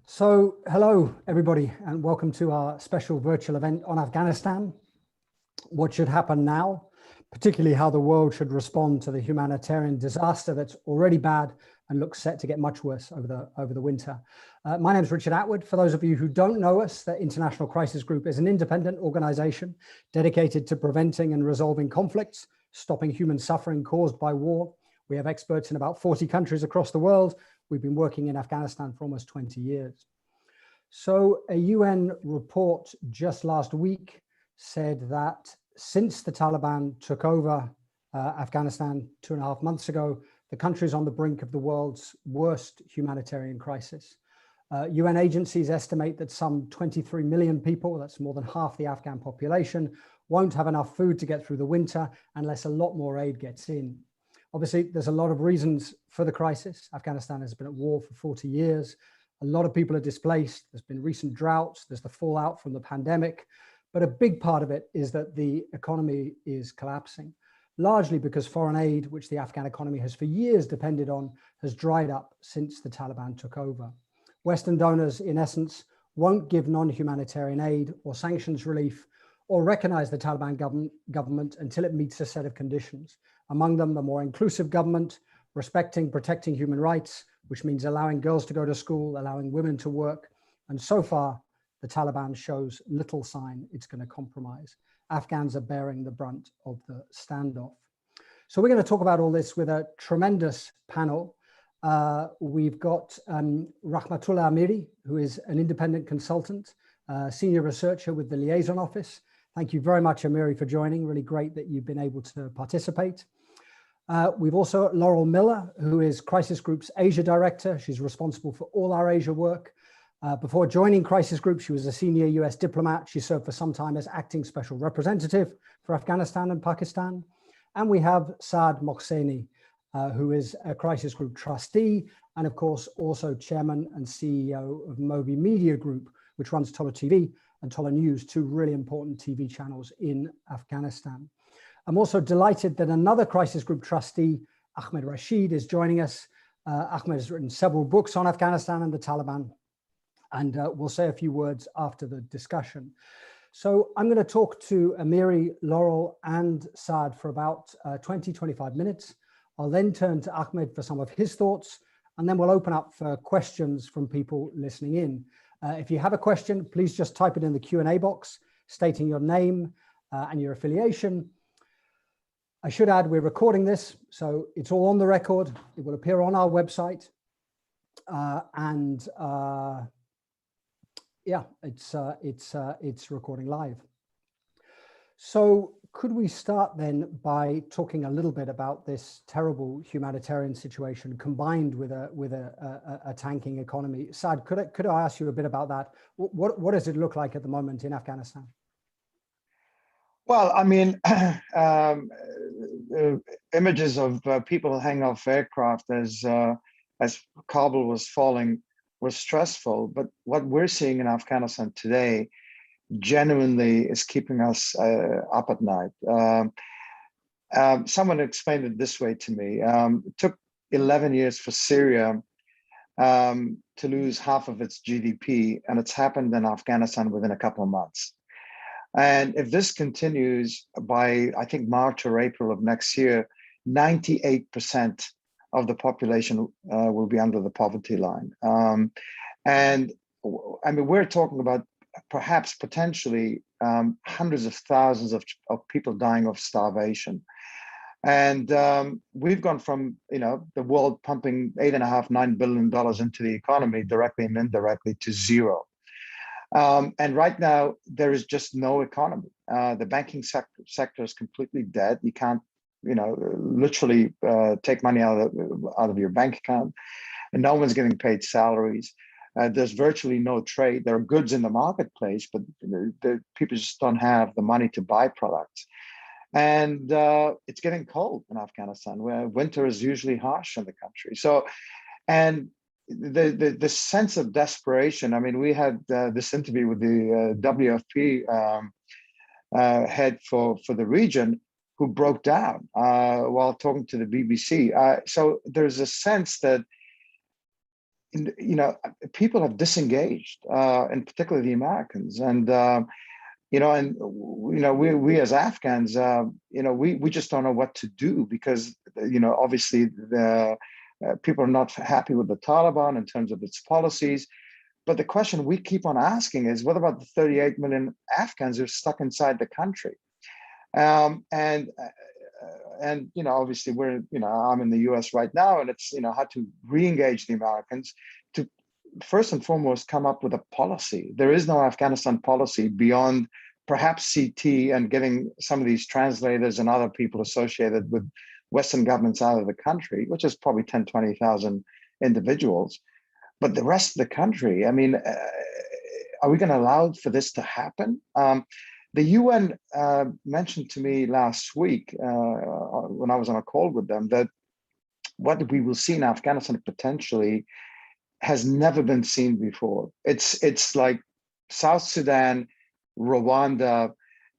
So, hello everybody, and welcome to our special virtual event on Afghanistan. What should happen now, particularly how the world should respond to the humanitarian disaster that's already bad and looks set to get much worse over the winter. My name is Richard Atwood. For those of you who don't know us, the International Crisis Group is an independent organization dedicated to preventing and resolving conflicts, stopping human suffering caused by war. We have experts in about 40 countries across the world. We've been working in Afghanistan for almost 20 years. So a UN report just last week said that since the Taliban took over Afghanistan 2.5 months ago, the country is on the brink of the world's worst humanitarian crisis. UN agencies estimate that some 23 million people, that's more than half the Afghan population, won't have enough food to get through the winter unless a lot more aid gets in. Obviously, there's a lot of reasons for the crisis. Afghanistan has been at war for 40 years. A lot of people are displaced. There's been recent droughts. There's the fallout from the pandemic. But a big part of it is that the economy is collapsing, largely because foreign aid, which the Afghan economy has for years depended on, has dried up since the Taliban took over. Western donors, in essence, won't give non-humanitarian aid or sanctions relief or recognize the Taliban government until it meets a set of conditions. Among them, a more inclusive government, respecting, protecting human rights, which means allowing girls to go to school, allowing women to work. And so far, the Taliban shows little sign it's going to compromise. Afghans are bearing the brunt of the standoff. So we're going to talk about all this with a tremendous panel. We've got Rahmatullah Amiri, who is an independent consultant, senior researcher with the Liaison Office. Thank you very much, Amiri, for joining. Really great that you've been able to participate. We've also Laurel Miller, who is Crisis Group's Asia Director. She's responsible for all our Asia work. Before joining Crisis Group, she was a senior US diplomat. She served for some time as acting special representative for Afghanistan and Pakistan. And we have Saad Mohseni, who is a Crisis Group trustee, and of course, also chairman and CEO of Mobi Media Group, which runs Tola TV and Tola News, two really important TV channels in Afghanistan. I'm also delighted that another Crisis Group trustee, Ahmed Rashid, is joining us. Ahmed has written several books on Afghanistan and the Taliban, and we'll say a few words after the discussion. So I'm going to talk to Amiri, Laurel, and Saad for about 20-25 minutes. I'll then turn to Ahmed for some of his thoughts, and then we'll open up for questions from people listening in. If you have a question, please just type it in the Q&A box, stating your name and your affiliation. I should add, we're recording this, so it's all on the record. It will appear on our website. Yeah, it's recording live. So could we start then by talking a little bit about this terrible humanitarian situation combined with a tanking economy? Saad, could I ask you a bit about that? What does it look like at the moment in Afghanistan? Well, I mean, images of people hanging off aircraft as Kabul was falling was stressful. But what we're seeing in Afghanistan today genuinely is keeping us up at night. Someone explained it this way to me. It took 11 years for Syria to lose half of its GDP, and it's happened in Afghanistan within a couple of months. And if this continues by, I think, March or April of next year, 98% of the population will be under the poverty line. And I mean, we're talking about perhaps potentially hundreds of thousands of people dying of starvation. And we've gone from, the world pumping $8.5–9 billion into the economy directly and indirectly to zero. And right now, there is just no economy. The banking sector is completely dead. You can't, literally take money out of your bank account, and no one's getting paid salaries. There's virtually no trade. There are goods in the marketplace, but the people just don't have the money to buy products. And it's getting cold in Afghanistan, where winter is usually harsh in the country. So, and the sense of desperation. I mean, we had this interview with the WFP head for the region, who broke down while talking to the BBC. So there's a sense that people have disengaged, and particularly the Americans, and we as Afghans, we just don't know what to do, because obviously the people are not happy with the Taliban in terms of its policies. But the question we keep on asking is, what about the 38 million Afghans who are stuck inside the country? And obviously I'm in the US right now, and it's how to re-engage the Americans to first and foremost come up with a policy. There is no Afghanistan policy beyond perhaps CT and getting some of these translators and other people associated with Western governments out of the country, which is probably 10, 20,000 individuals. But the rest of the country, I mean, are we going to allow for this to happen? The UN mentioned to me last week when I was on a call with them that what we will see in Afghanistan potentially has never been seen before. It's like South Sudan, Rwanda,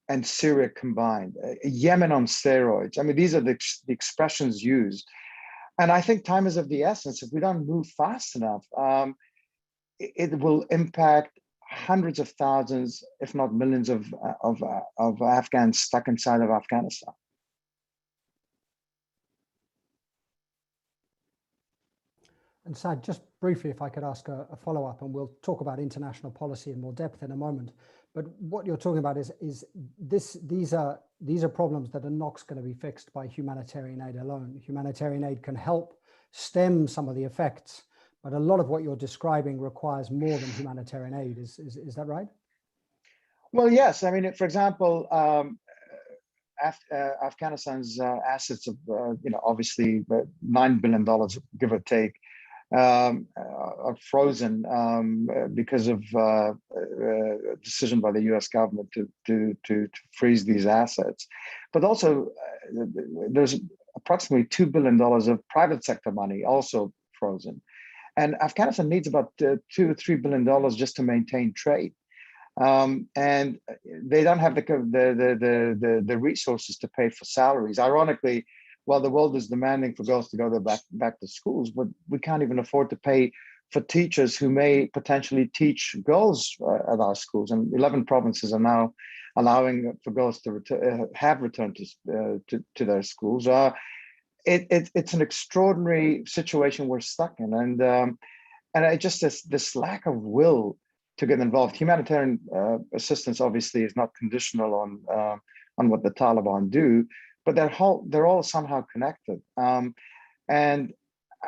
and Syria combined, Yemen on steroids. I mean, these are the expressions used. And I think time is of the essence. If we don't move fast enough, it will impact hundreds of thousands, if not millions of Afghans stuck inside of Afghanistan. And Saad, just briefly, if I could ask a follow-up, and we'll talk about international policy in more depth in a moment. But what you're talking about is these are problems that are not going to be fixed by humanitarian aid alone. Humanitarian aid can help stem some of the effects, but a lot of what you're describing requires more than humanitarian aid. Is that right? Well, yes. I mean, for example, Afghanistan's assets of obviously $9 billion, give or take, are frozen because of a decision by the U.S. government to freeze these assets. But also, there's approximately $2 billion of private sector money also frozen. And Afghanistan needs about $2 or $3 billion just to maintain trade. And they don't have the resources to pay for salaries. Ironically, while the world is demanding for girls to go back to schools, but we can't even afford to pay for teachers who may potentially teach girls at our schools. And 11 provinces are now allowing for girls to have returned to their schools. It's an extraordinary situation we're stuck in, and it just this lack of will to get involved. Humanitarian assistance obviously is not conditional on what the Taliban do, but they're all somehow connected. And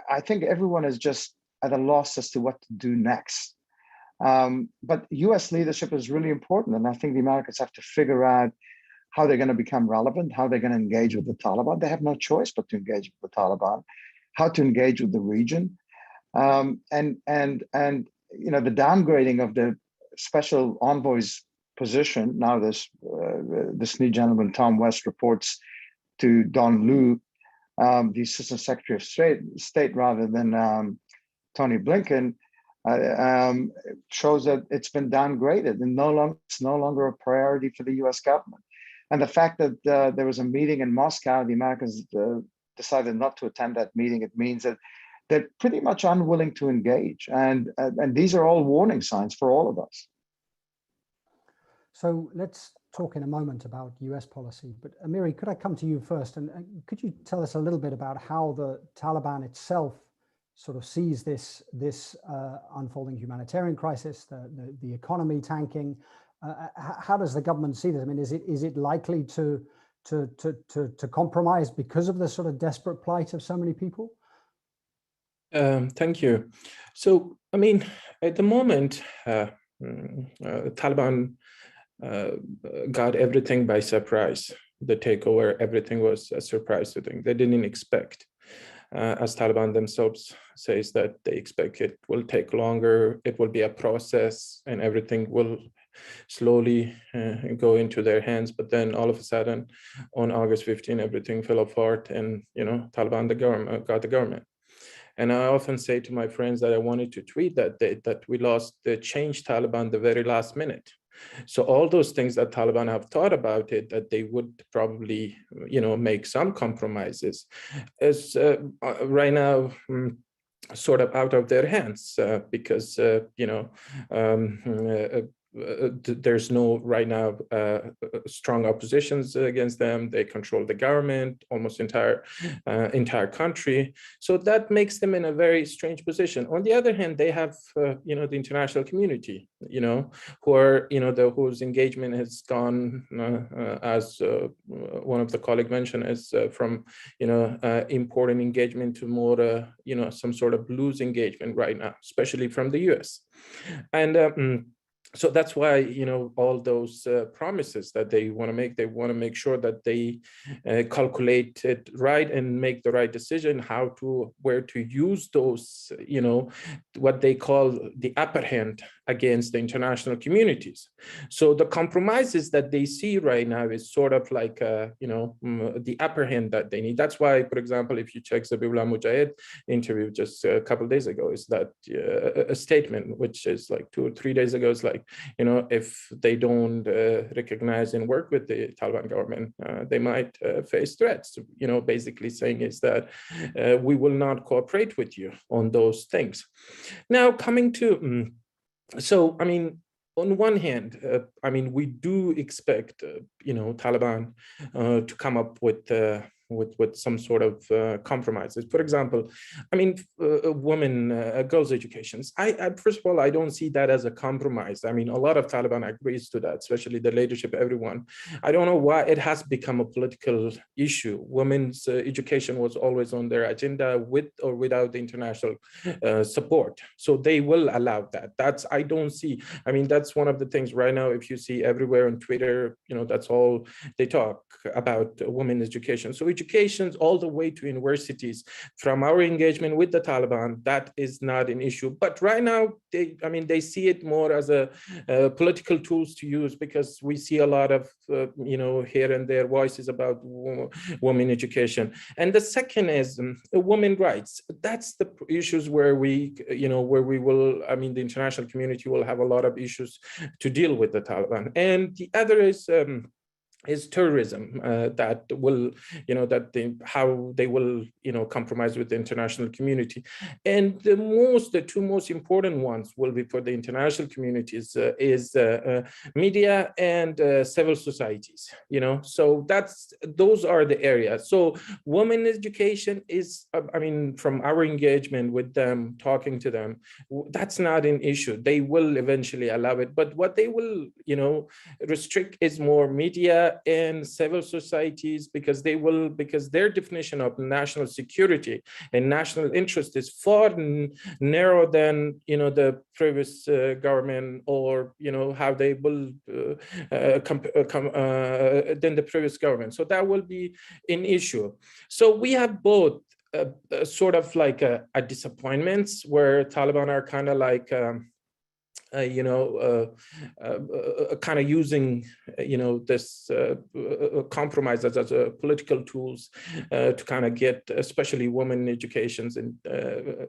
I think everyone is just at a loss as to what to do next. But US leadership is really important, and I think the Americans have to figure out how they're going to become relevant, how they're going to engage with the Taliban. They have no choice but to engage with the Taliban, how to engage with the region, and the downgrading of the special envoy's position. Now this new gentleman, Tom West, reports to Don Liu, the Assistant Secretary of State rather than Tony Blinken, shows that it's been downgraded and it's no longer a priority for the U.S. government. And the fact that there was a meeting in Moscow, the Americans decided not to attend that meeting, it means that they're pretty much unwilling to engage. And these are all warning signs for all of us. So let's talk in a moment about US policy. But Amiri, could I come to you first? And could you tell us a little bit about how the Taliban itself sort of sees this unfolding humanitarian crisis, the economy tanking? How does the government see this? I mean, is it likely to compromise because of the sort of desperate plight of so many people? Thank you. So, I mean, at the moment, Taliban got everything by surprise. The takeover, everything was a surprise to them. They didn't expect, as Taliban themselves says, that they expect it will take longer, it will be a process, and everything will slowly go into their hands. But then all of a sudden, on August 15, everything fell apart, and Taliban, the government, got the government. And I often say to my friends that I wanted to tweet that we lost the change Taliban the very last minute. So all those things that Taliban have thought about it, that they would probably, make some compromises. As right now, sort of out of their hands because there's no right now strong oppositions against them. They control the government, almost entire country. So that makes them in a very strange position. On the other hand, they have the international community, who are whose engagement has gone as one of the colleagues mentioned, as from important engagement to more some sort of loose engagement right now, especially from the US. And so that's why, all those promises that they want to make sure that they calculate it right and make the right decision, where to use those, what they call the upper hand against the international communities. So the compromises that they see right now is sort of like, the upper hand that they need. That's why, for example, if you check Zabihullah Mujahid interview just a couple of days ago, is that a statement, which is like 2 or 3 days ago, is like, if they don't recognize and work with the Taliban government, they might face threats, basically saying is that we will not cooperate with you on those things. Now, coming to, so, I mean, on one hand, we do expect, Taliban to come up with some sort of compromises. For example, girls' educations. First of all, I don't see that as a compromise. A lot of Taliban agrees to that, especially the leadership, everyone. I don't know why it has become a political issue. Women's education was always on their agenda, with or without the international support. So they will allow that. I don't see, that's one of the things right now, if you see everywhere on Twitter, that's all they talk about, women's education. So educations all the way to universities, from our engagement with the Taliban, that is not an issue. But right now, they see it more as a political tools to use, because we see a lot of, here and there voices about women education. And the second is women's rights. That's the issues where we will, the international community will have a lot of issues to deal with the Taliban. And the other is terrorism, that will, how they will, compromise with the international community. And the two most important ones will be for the international communities is media and civil societies, so those are the areas. So women education is, from our engagement with them, talking to them, that's not an issue. They will eventually allow it, but what they will, restrict is more media and civil societies, because their definition of national security and national interest is far narrower than the previous government, or how they will than the previous government. So that will be an issue. So we have both sort of like a disappointments, where Taliban are kind of like kind of using, this compromises as a political tools to kind of get, especially women educations, and to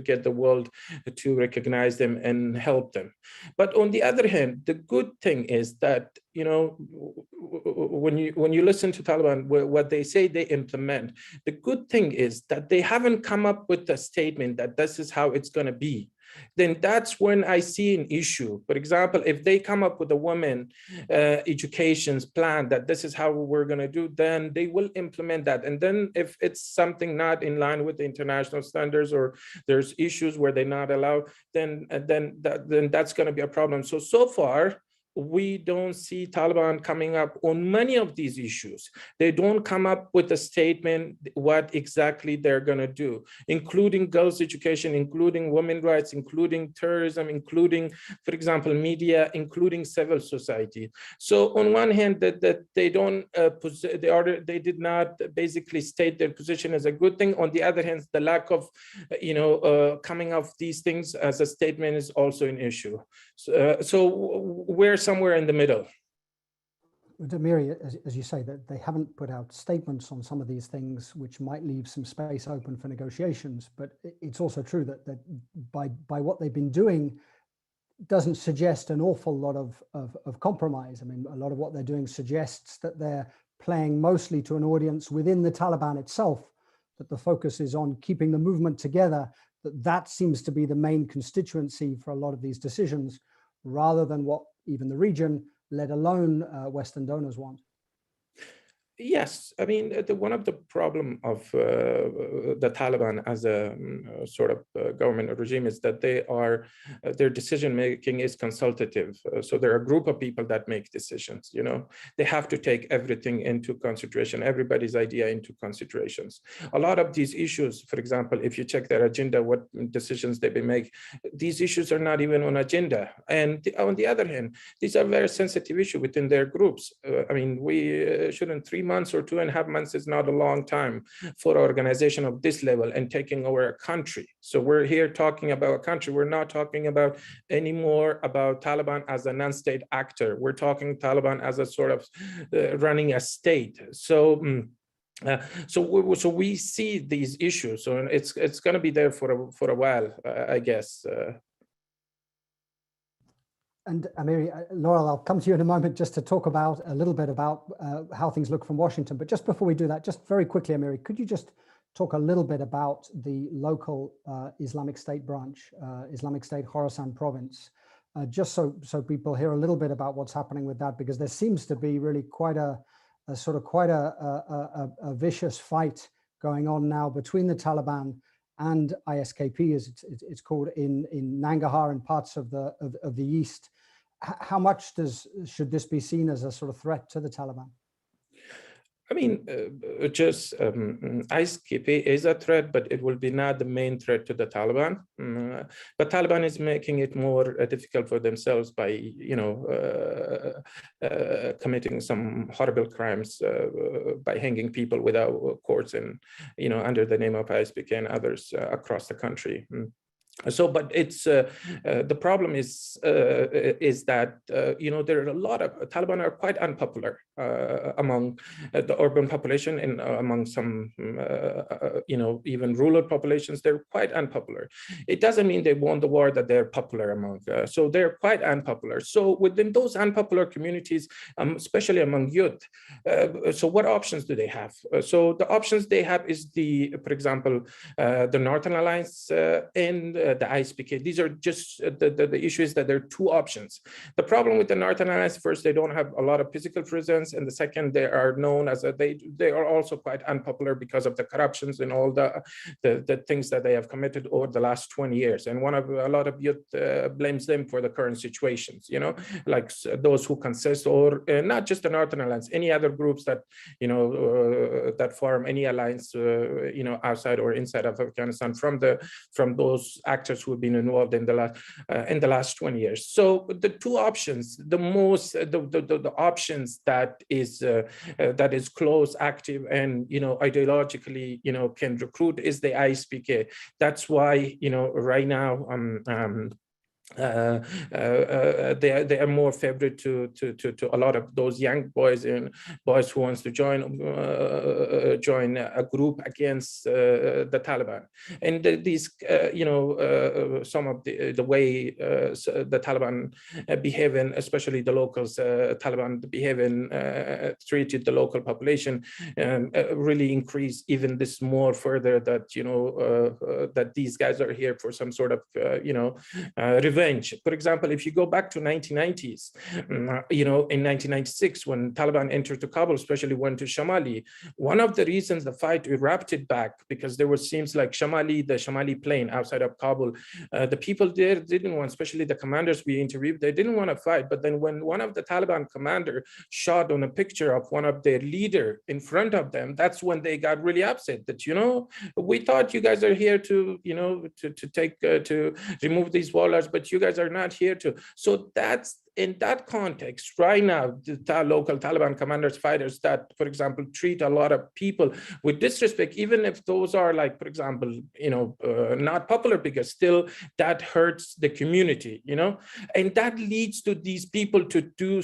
get the world to recognize them and help them. But on the other hand, the good thing is that when you listen to Taliban, what they say they implement, the good thing is that they haven't come up with a statement that this is how it's going to be. Then that's when I see an issue. For example, if they come up with a women education's plan that this is how we're going to do, then they will implement that. And then if it's something not in line with the international standards, or there's issues where they're not allowed, then that's going to be a problem. So far, we don't see Taliban coming up on many of these issues. They don't come up with a statement what exactly they're going to do, including girls' education, including women's rights, including terrorism, including, for example, media, including civil society. So on one hand, that they don't they did not basically state their position as a good thing. On the other hand, the lack of coming of these things as a statement is also an issue. So we're somewhere in the middle. Amiri, as you say, that they haven't put out statements on some of these things, which might leave some space open for negotiations. But it's also true that by what they've been doing doesn't suggest an awful lot of compromise. I mean, a lot of what they're doing suggests that they're playing mostly to an audience within the Taliban itself, that the focus is on keeping the movement together, that seems to be the main constituency for a lot of these decisions, rather than what even the region, let alone Western donors, want. Yes, I mean, one of the problem of the Taliban as a sort of government or regime is that they are, their decision making is consultative. So there are a group of people that make decisions, you know, they have to take everything into consideration, everybody's idea into considerations. A lot of these issues, for example, if you check their agenda, what decisions they make, these issues are not even on agenda. And on the other hand, these are very sensitive issues within their groups. I mean, we shouldn't 3 months or 2.5 months is not a long time for an organization of this level and taking over a country. So we're here talking about a country. We're not talking about anymore about Taliban as a non-state actor. We're talking Taliban as a sort of running a state. So so we see these issues. So it's going to be there for a while, I guess. And Amiri, Laurel, I'll come to you in a moment just to talk about a little bit about how things look from Washington. But just before we do that, just very quickly, Amiri, could you just talk a little bit about the local Islamic State branch, Islamic State Khorasan province, just so people hear a little bit about what's happening with that, because there seems to be really quite a vicious fight going on now between the Taliban and ISKP, as it's called, in Nangarhar and parts of the east. How much should this be seen as a sort of threat to the Taliban? I mean, ISKP is a threat, but it will be not the main threat to the Taliban. But Taliban is making it more difficult for themselves by, you know, committing some horrible crimes by hanging people without courts and, you know, under the name of ISKP and others across the country. So, but it's the problem is that you know, there are a lot of Taliban are quite unpopular among the urban population and among some you know, even rural populations. They're quite unpopular. It doesn't mean they won the war that they're popular among. So they're quite unpopular. So within those unpopular communities, especially among youth, so what options do they have? So the options they have is for example, the Northern Alliance and the ISPK. These are just the issues that there are two options. The problem with the Northern Alliance, first, they don't have a lot of physical presence, and the second, they are known as they are also quite unpopular because of the corruptions and all the things that they have committed over the last 20 years. And a lot of youth blames them for the current situations, you know, like those who consist, or not just the Northern Alliance, any other groups that, you know, that form any alliance, you know, outside or inside of Afghanistan from those actors who have been involved in the last 20 years. So the two options, the options that is close, active, and, you know, ideologically, you know, can recruit is the ISPK. That's why, you know, right now they are more favorite to a lot of those young boys and boys who wants to join a group against the Taliban. And these you know, some of the way the Taliban behaving, especially the locals, Taliban behaving, treated the local population, really increase even this more further, that, you know, that these guys are here for some sort of you know, revenge. For example, if you go back to 1990s, you know, in 1996, when Taliban entered to Kabul, especially went to Shamali, one of the reasons the fight erupted back, because there was, seems like the Shamali plain outside of Kabul, the people there didn't want, especially the commanders we interviewed, they didn't want to fight. But then when one of the Taliban commander shot on a picture of one of their leader in front of them, that's when they got really upset that, you know, we thought you guys are here to, you know, to remove these warlords, but you guys are not here to. So that's, in that context, right now, the local Taliban commanders, fighters that, for example, treat a lot of people with disrespect, even if those are, like, for example, you know, not popular, because still that hurts the community, you know, and that leads to these people to do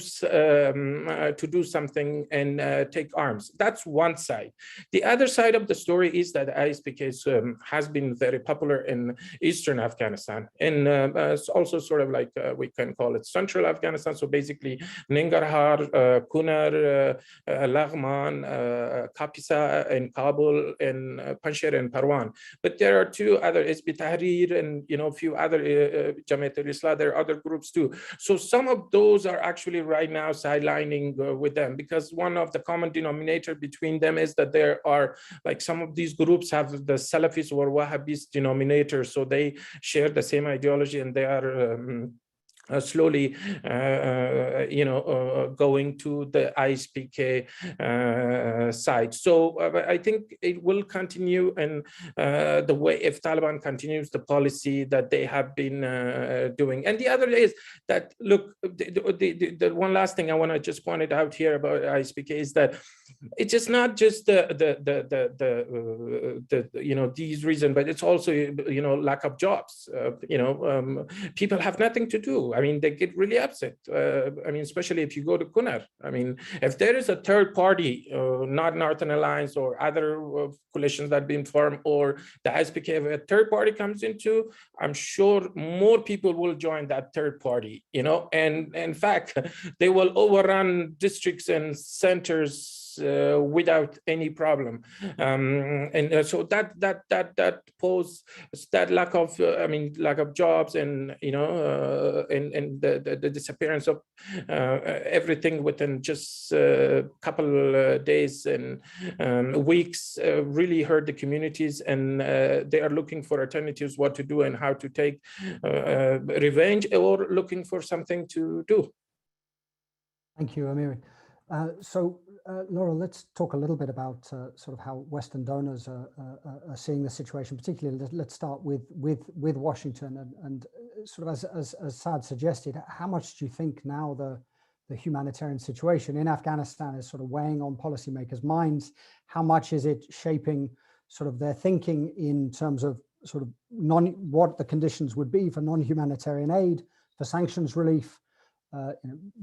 something and take arms. That's one side. The other side of the story is that ISPK has been very popular in eastern Afghanistan, and also sort of like we can call it central Afghanistan, Afghanistan. So basically Nangarhar, Kunar, Laghman, Kapisa in Kabul, and Panjshir and Parwan. But there are two other, Hizb Tahrir and a few other Jamaat al-Islah. There are other groups too. So some of those are actually right now sidelining with them, because one of the common denominator between them is that there are, like, some of these groups have the Salafist or Wahhabist denominator, so they share the same ideology, and they are slowly, going to the ISPK side. So I think it will continue, and the way, if Taliban continues the policy that they have been doing. And the other is that, look, the one last thing I want to just point it out here about ISPK is that it's just not just these reasons, but it's also lack of jobs. People have nothing to do. I mean, they get really upset. Especially if you go to Kunar. If there is a third party, not Northern Alliance or other coalitions that have been formed, or the ISPK, if a third party comes into, I'm sure more people will join that third party, and in fact, they will overrun districts and centers without any problem, so that poses that lack of jobs, and and the disappearance of everything within just a couple days and weeks really hurt the communities, and they are looking for alternatives, what to do and how to take revenge, or looking for something to do. Thank you, Amiri. Laurel, let's talk a little bit about sort of how Western donors are seeing the situation. Particularly, let's start with Washington, and sort of as Saad suggested, how much do you think now the humanitarian situation in Afghanistan is sort of weighing on policymakers' minds? How much is it shaping sort of their thinking in terms of sort of what the conditions would be for non-humanitarian aid, for sanctions relief?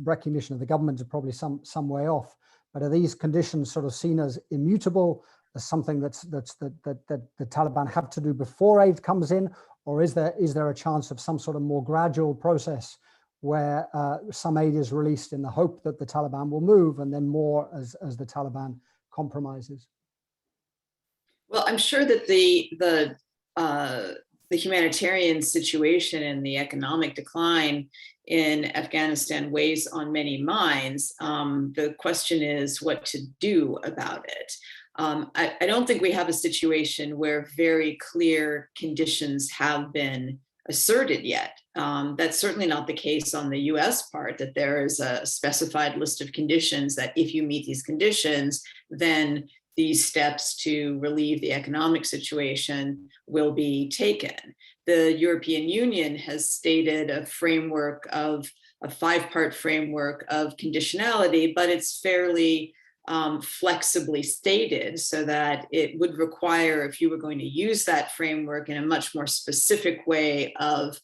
Recognition of the government is probably some way off, but are these conditions sort of seen as immutable, as something that the Taliban have to do before aid comes in, or is there a chance of some sort of more gradual process where some aid is released in the hope that the Taliban will move, and then more as the Taliban compromises? Well, I'm sure that the humanitarian situation and the economic decline in Afghanistan weighs on many minds. The question is what to do about it. I don't think we have a situation where very clear conditions have been asserted yet. That's certainly not the case on the US part, that there is a specified list of conditions that if you meet these conditions, then these steps to relieve the economic situation will be taken. The European Union has stated a framework of a 5-part framework of conditionality, but it's fairly flexibly stated, so that it would require, if you were going to use that framework in a much more specific way of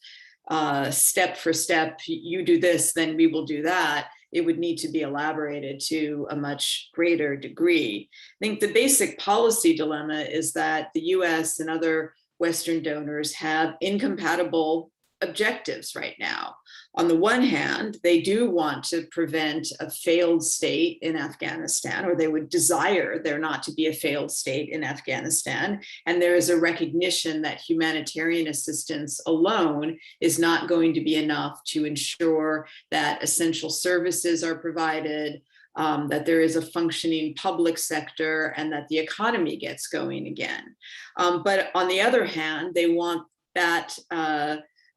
step for step, you do this, then we will do that, it would need to be elaborated to a much greater degree. I think the basic policy dilemma is that the US and other Western donors have incompatible objectives right now. On the one hand, they do want to prevent a failed state in Afghanistan, or they would desire there not to be a failed state in Afghanistan. And there is a recognition that humanitarian assistance alone is not going to be enough to ensure that essential services are provided, that there is a functioning public sector, and that the economy gets going again. But on the other hand, they want that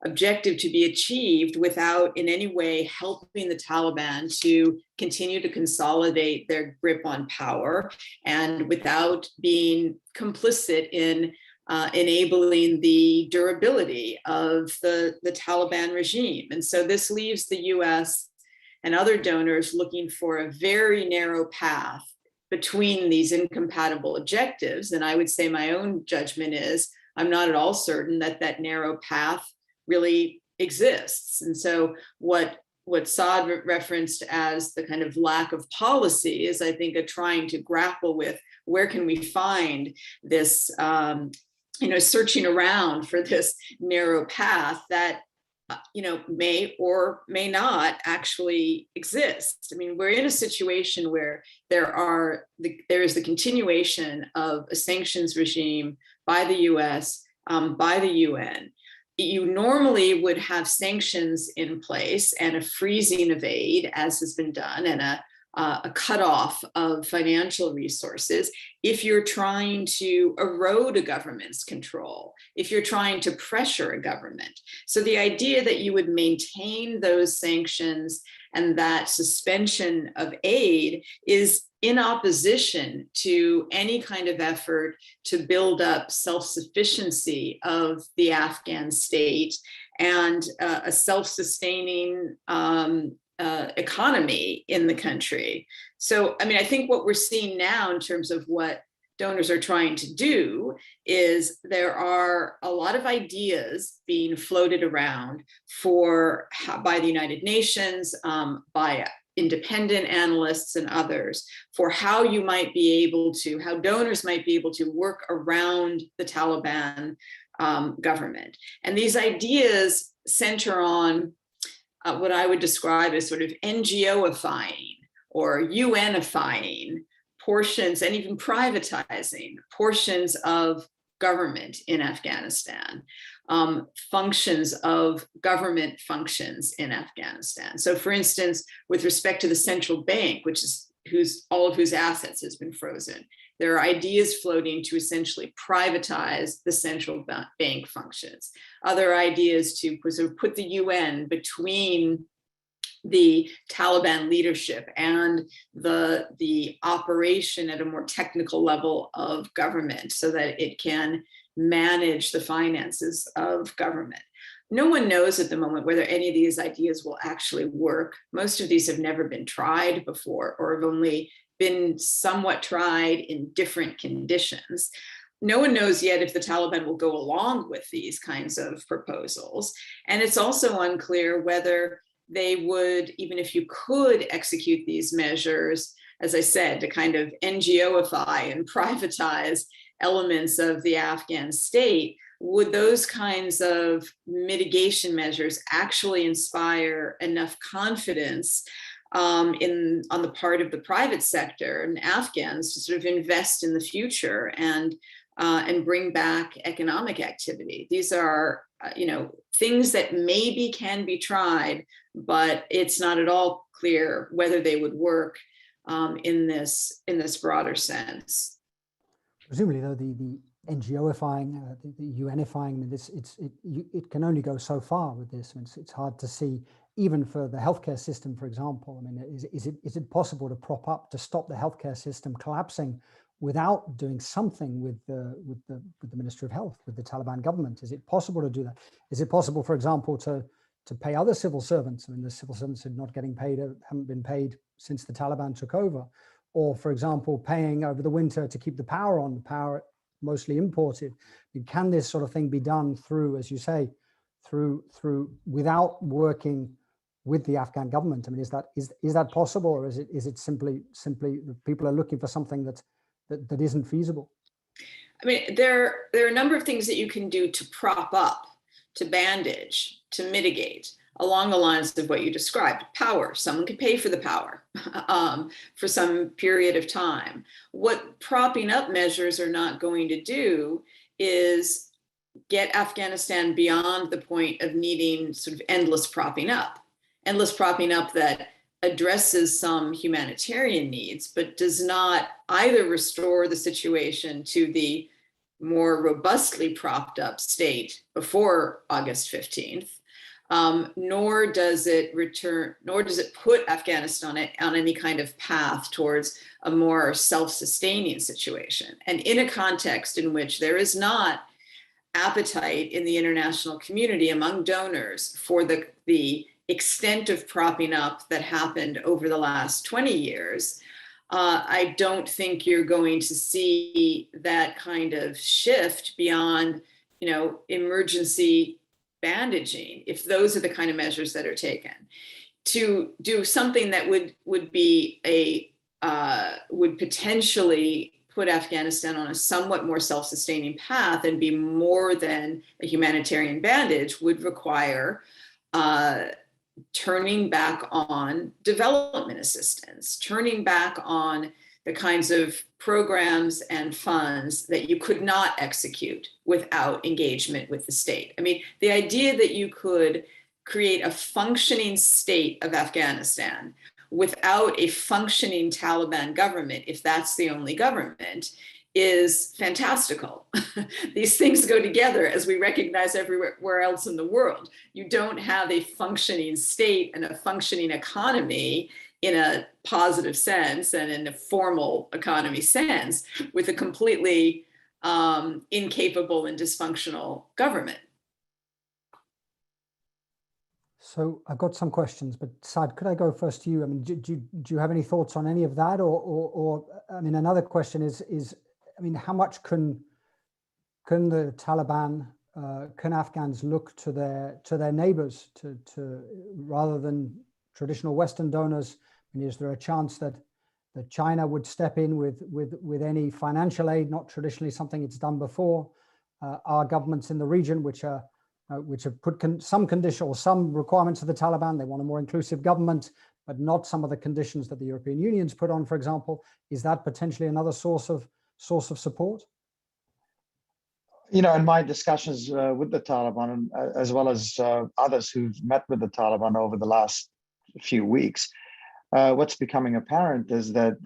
objective to be achieved without in any way helping the Taliban to continue to consolidate their grip on power, and without being complicit in enabling the durability of the Taliban regime. And so this leaves the US and other donors looking for a very narrow path between these incompatible objectives. And I would say my own judgment is I'm not at all certain that that narrow path really exists. And so what Saad referenced as the kind of lack of policy is, I think, trying to grapple with where can we find this, searching around for this narrow path that may or may not actually exist. I mean, we're in a situation where there is the continuation of a sanctions regime by the US, by the UN. You normally would have sanctions in place and a freezing of aid, as has been done, and a cutoff of financial resources if you're trying to erode a government's control, if you're trying to pressure a government. So the idea that you would maintain those sanctions and that suspension of aid is in opposition to any kind of effort to build up self-sufficiency of the Afghan state and a self-sustaining economy in the country. So, I mean, I think what we're seeing now in terms of what donors are trying to do is there are a lot of ideas being floated around by the United Nations, by independent analysts and others, for how donors might be able to work around the Taliban government. And these ideas center on what I would describe as sort of NGO-ifying or UN-ifying portions, and even privatizing portions of government in Afghanistan, functions of government functions in Afghanistan. So for instance, with respect to the central bank, all of whose assets has been frozen, there are ideas floating to essentially privatize the central bank functions. Other ideas to sort of put the UN between the Taliban leadership and the operation at a more technical level of government so that it can manage the finances of government. No one knows at the moment whether any of these ideas will actually work. Most of these have never been tried before, or have only been somewhat tried in different conditions. No one knows yet if the Taliban will go along with these kinds of proposals. And it's also unclear whether they would, even if you could execute these measures, as I said, to kind of NGO-ify and privatize elements of the Afghan state, would those kinds of mitigation measures actually inspire enough confidence on the part of the private sector and Afghans to sort of invest in the future and bring back economic activity? These are, things that maybe can be tried, but it's not at all clear whether they would work in this broader sense. Presumably, though, the NGO-ifying, the UN-ifying, I mean, it can only go so far with this. I mean, it's hard to see, even for the healthcare system, for example. I mean, is it possible to stop the healthcare system collapsing without doing something with the Ministry of Health, with the Taliban government? Is it possible to do that? Is it possible, for example, to pay other civil servants? I mean, the civil servants are not getting paid, haven't been paid since the Taliban took over. Or, for example, paying over the winter to keep the power on, the power mostly imported. I mean, can this sort of thing be done through, as you say, through without working with the Afghan government? I mean, is that possible, or is it simply people are looking for something that isn't feasible? I mean, there are a number of things that you can do to prop up, to bandage, to mitigate, along the lines of what you described. Power, someone could pay for the power for some period of time. What propping up measures are not going to do is get Afghanistan beyond the point of needing sort of endless propping up that addresses some humanitarian needs, but does not either restore the situation to the more robustly propped up state before August 15th, nor does it put Afghanistan on any kind of path towards a more self-sustaining situation. And in a context in which there is not appetite in the international community among donors for the extent of propping up that happened over the last 20 years, I don't think you're going to see that kind of shift beyond, emergency bandaging, if those are the kind of measures that are taken. To do something that would potentially put Afghanistan on a somewhat more self-sustaining path and be more than a humanitarian bandage would require turning back on development assistance, turning back on the kinds of programs and funds that you could not execute without engagement with the state. I mean, the idea that you could create a functioning state of Afghanistan without a functioning Taliban government, if that's the only government, is fantastical. These things go together, as we recognize everywhere else in the world. You don't have a functioning state and a functioning economy in a positive sense and in a formal economy sense with a completely incapable and dysfunctional government. So I've got some questions, but Saad, could I go first to you? I mean, do you have any thoughts on any of that? Or I mean, another question is, I mean, how much can the Taliban, can Afghans look to their neighbors to rather than traditional Western donors? I mean, is there a chance that China would step in with any financial aid, not traditionally something it's done before? Our governments in the region, which have put some condition or some requirements of the Taliban, they want a more inclusive government, but not some of the conditions that the European Union's put on, for example. Is that potentially another source of support? You know, in my discussions with the Taliban, as well as others who've met with the Taliban over the last few weeks, what's becoming apparent is that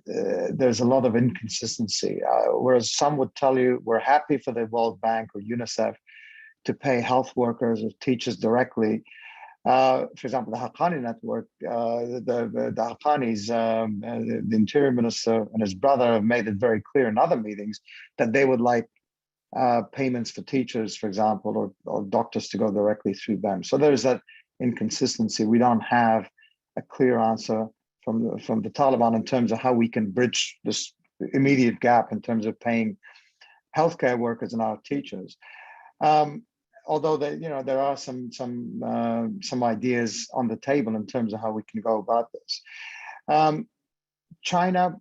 there's a lot of inconsistency. Whereas some would tell you we're happy for the World Bank or UNICEF to pay health workers or teachers directly. For example, the Haqqani network, the Haqqanis, the Interior Minister and his brother have made it very clear in other meetings that they would like payments for teachers, for example, or doctors to go directly through them. So there's that inconsistency. We don't have a clear answer from the Taliban in terms of how we can bridge this immediate gap in terms of paying healthcare workers and our teachers. Although there are some ideas on the table in terms of how we can go about this. China,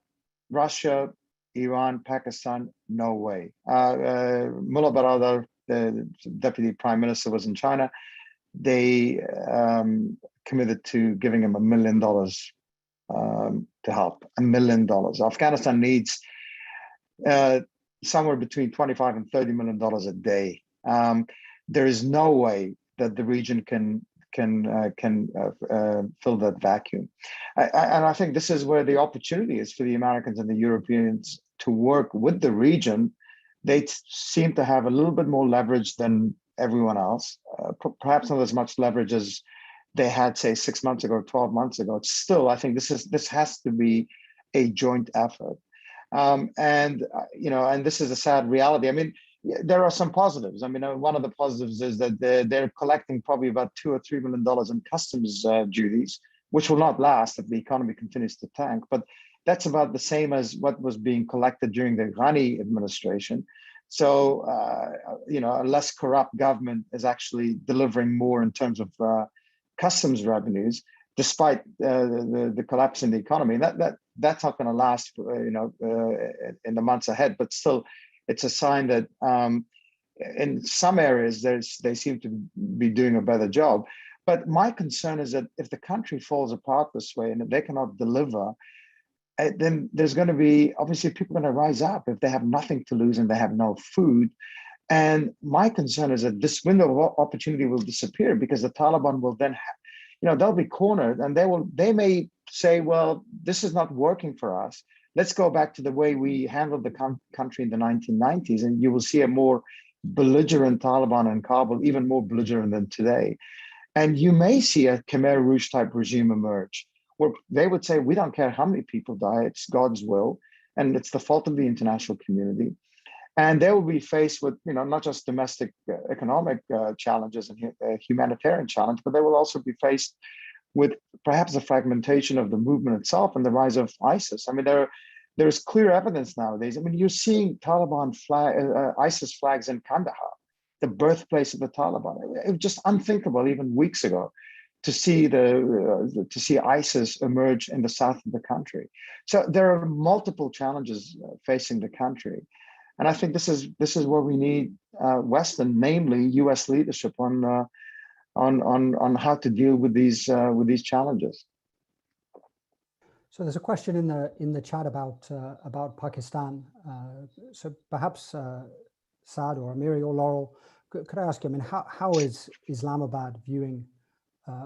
Russia, Iran, Pakistan, no way. Mullah Baradar, the deputy prime minister, was in China. They committed to giving him $1 million to help. $1 million. Afghanistan needs somewhere between $25 and $30 million a day. There is no way that the region can fill that vacuum. And I think this is where the opportunity is for the Americans and the Europeans to work with the region. They seem to have a little bit more leverage than everyone else, perhaps not as much leverage as they had, say, 6 months ago, 12 months ago. Still, I think this has to be a joint effort. And this is a sad reality. I mean, there are some positives. I mean, one of the positives is that they're collecting probably about $2 or $3 million in customs duties, which will not last if the economy continues to tank. But that's about the same as what was being collected during the Ghani administration. So, a less corrupt government is actually delivering more in terms of customs revenues, despite the collapse in the economy. That's not going to last, in the months ahead. But still, it's a sign that in some areas they seem to be doing a better job. But my concern is that if the country falls apart this way and if they cannot deliver, then there's going to be, obviously, people are going to rise up if they have nothing to lose and they have no food. And my concern is that this window of opportunity will disappear because the Taliban will then they'll be cornered and they may say, well, this is not working for us. Let's go back to the way we handled the country in the 1990s, and you will see a more belligerent Taliban in Kabul, even more belligerent than today. And you may see a Khmer Rouge type regime emerge, where they would say, we don't care how many people die, it's God's will, and it's the fault of the international community. And they will be faced with, not just domestic economic challenges and humanitarian challenge, but they will also be faced with perhaps the fragmentation of the movement itself and the rise of ISIS. I mean, there's clear evidence nowadays. I mean, you're seeing Taliban ISIS flags in Kandahar, the birthplace of the Taliban. It was just unthinkable even weeks ago to see ISIS emerge in the south of the country. So there are multiple challenges facing the country. And I think this is where we need Western, namely U.S. leadership on on how to deal with these challenges. So there's a question in the chat about Pakistan. So perhaps Saad or Amiri or Laurel, could I ask you? I mean, how is Islamabad viewing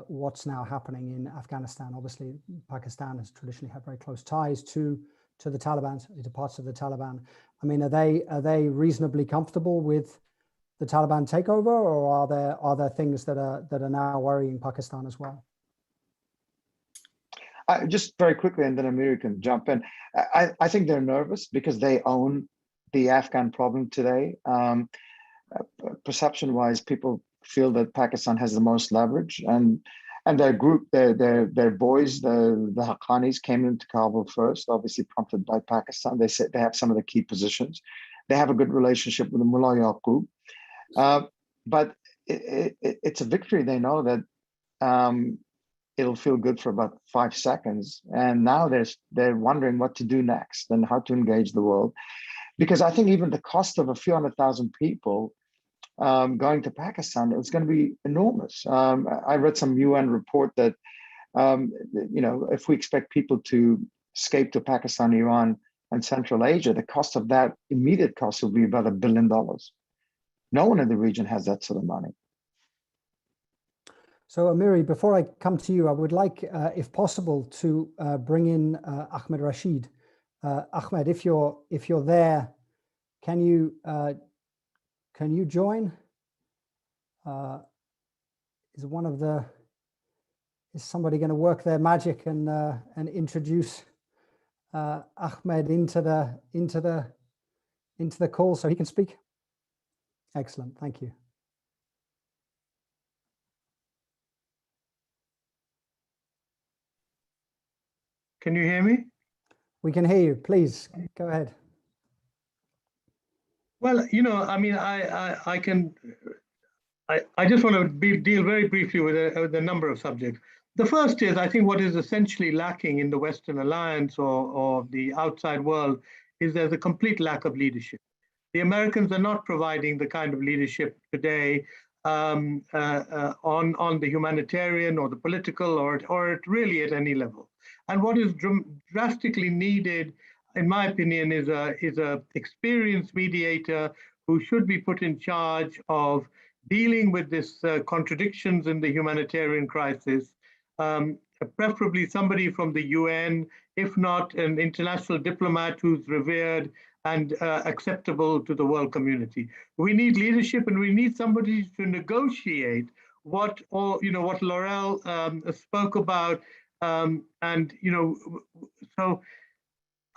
what's now happening in Afghanistan? Obviously, Pakistan has traditionally had very close ties to the Taliban, to parts of the Taliban. I mean, are they reasonably comfortable with the Taliban takeover, or are there things that are now worrying Pakistan as well? Just very quickly, and then Amiri can jump in. I think they're nervous because they own the Afghan problem today. Perception-wise, people feel that Pakistan has the most leverage, and their group, their boys, the Haqqanis, came into Kabul first, obviously prompted by Pakistan. They said they have some of the key positions. They have a good relationship with the Mullah Yaqub, but it's a victory. They know that it'll feel good for about 5 seconds, and now they're wondering what to do next and how to engage the world, because I think even the cost of a few 100,000 people going to Pakistan, it's going to be enormous. I read some UN report that if we expect people to escape to Pakistan, Iran, and Central Asia, the cost of that immediate cost will be about $1 billion. No one in the region has that sort of money. So Amiri, before I come to you, I would like, if possible, to bring in Ahmed Rashid. Ahmed, if you're there, can you join? Is somebody going to work their magic and introduce Ahmed into the call so he can speak? Excellent, thank you. Can you hear me? We can hear you. Please go ahead. Well, I mean, I just want to deal very briefly with a number of subjects. The first is, I think what is essentially lacking in the Western Alliance or the outside world is there's a complete lack of leadership. The Americans are not providing the kind of leadership today on the humanitarian or the political or really at any level. And what is drastically needed, in my opinion, is a experienced mediator who should be put in charge of dealing with this contradictions in the humanitarian crisis, preferably somebody from the UN, if not an international diplomat who's revered and acceptable to the world community. We need leadership, and we need somebody to negotiate what Laurel spoke about. So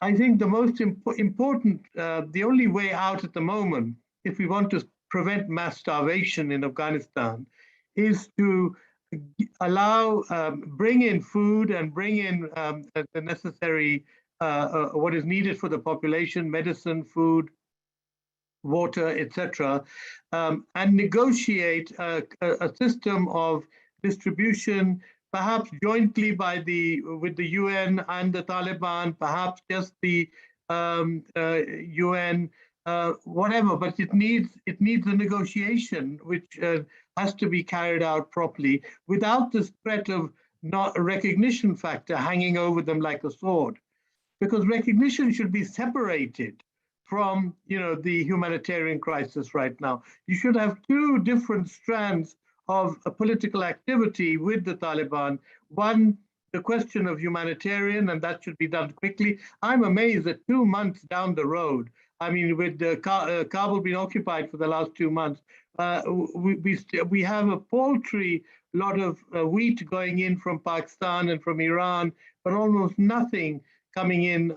I think the most important, the only way out at the moment, if we want to prevent mass starvation in Afghanistan, is to allow, bring in food and bring in the necessary, what is needed for the population, medicine, food, water, etc., and negotiate a system of distribution, perhaps jointly with the UN and the Taliban, perhaps just the UN, whatever. But it needs a negotiation which has to be carried out properly without this threat of not a recognition factor hanging over them like a sword, because recognition should be separated from the humanitarian crisis right now. You should have two different strands of a political activity with the Taliban. One, the question of humanitarian, and that should be done quickly. I'm amazed that 2 months down the road, I mean, with Kabul being occupied for the last 2 months, we have a paltry lot of wheat going in from Pakistan and from Iran, but almost nothing coming in,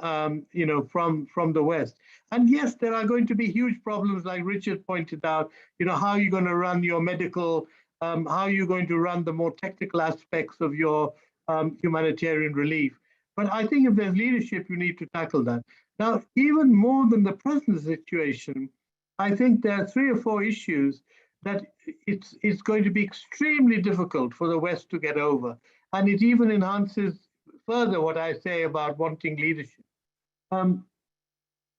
from the West. And yes, there are going to be huge problems, like Richard pointed out. How are you going to run your medical? How are you going to run the more technical aspects of your humanitarian relief? But I think if there's leadership, you need to tackle that. Now, even more than the present situation, I think there are 3 or 4 issues that it's going to be extremely difficult for the West to get over. And it even enhances further what I say about wanting leadership.